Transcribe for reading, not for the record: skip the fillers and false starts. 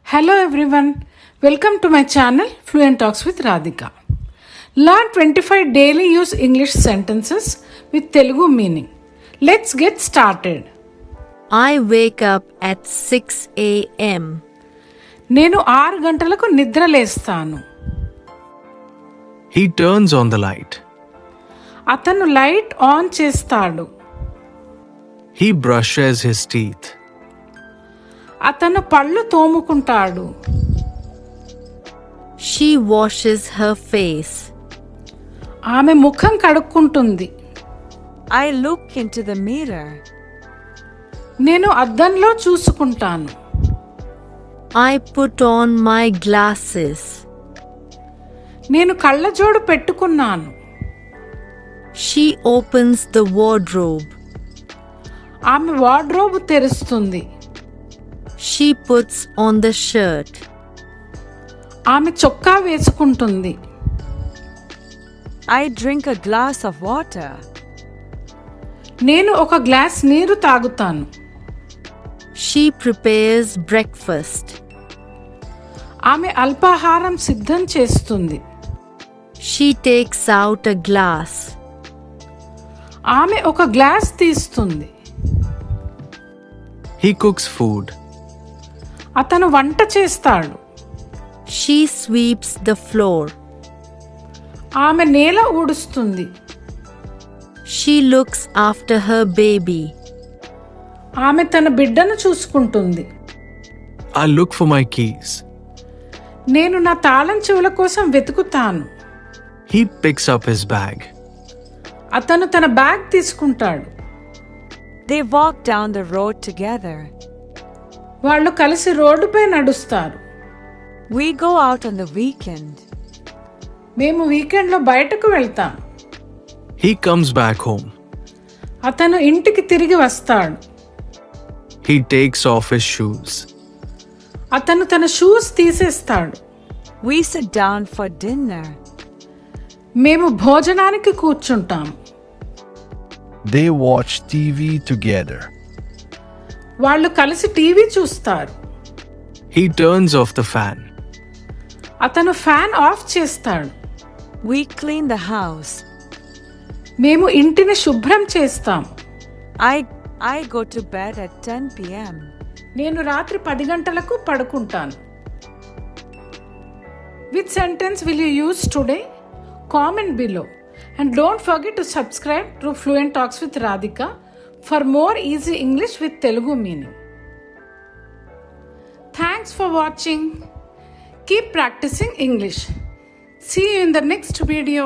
Hello everyone, welcome to my channel Fluent Talks with Radhika. Learn 25 daily use English sentences with Telugu meaning. Let's get started. I wake up at 6 a.m. నేను 6 గంటలకు నిద్ర లేస్తాను. He turns on the light. అతను light on చేస్తాడు. He brushes his teeth. అతను పళ్ళు తోముకుంటాడు. She washes her face. ఆమె ముఖం కడుక్కుంటుంది. I look into the mirror. నేను అద్దంలో చూసుకుంటాను. I put on my glasses. నేను కళ్ళజోడు పెట్టుకున్నాను. She opens the wardrobe. ఆమె వార్డ్రోబ్ తెరుస్తుంది. She puts on the shirt. ఆమె చొక్కా వేసుకుంటుంది. I drink a glass of water. నేను ఒక గ్లాస్ నీరు తాగుతాను. She prepares breakfast. ఆమె అల్పాహారం సిద్ధం చేస్తుంది. She takes out a glass. ఆమె ఒక గ్లాస్ తీస్తుంది. He cooks food. అతను వంట చేస్తాడు. She sweeps the floor. ఆమె నేల ఊడుస్తుంది. She looks after her baby. ఆమె తన బిడ్డను చూసుకుంటుంది. I look for my keys. నేను నా తాళం చెవుల కోసం వెతుకుతాను. He picks up his bag. అతను తన బ్యాగ్ తీసుకుంటాడు. They walk down the road together. వాళ్ళు కలిసి రోడ్డుపై నడుస్తారు. We go out on the weekend. మేము వీకెండ్లో బయటకు వెళ్తాం. He comes back home. అతను ఇంటికి తిరిగి వస్తాడు. He takes off his shoes. అతను తన షూస్ తీసేస్తాడు. We sit down for dinner. మేము భోజనానికి కూర్చుంటాం. They watch TV together. వాళ్ళు కలిసి టీవీ చూస్తారు. He turns off the fan. అతను ఫ్యాన్ ఆఫ్ చేస్తాడు. We clean the house. మేము ఇంటిని శుభ్రం చేస్తాం. I go to bed at 10 p.m. నేను రాత్రి 10 గంటలకు పడుకుంటాను. Which sentence will you use today? Comment below. And don't forget to subscribe to Fluent Talks with Radhika for more easy English with Telugu meaning. Thanks for watching. Keep practicing English. See you in the next video.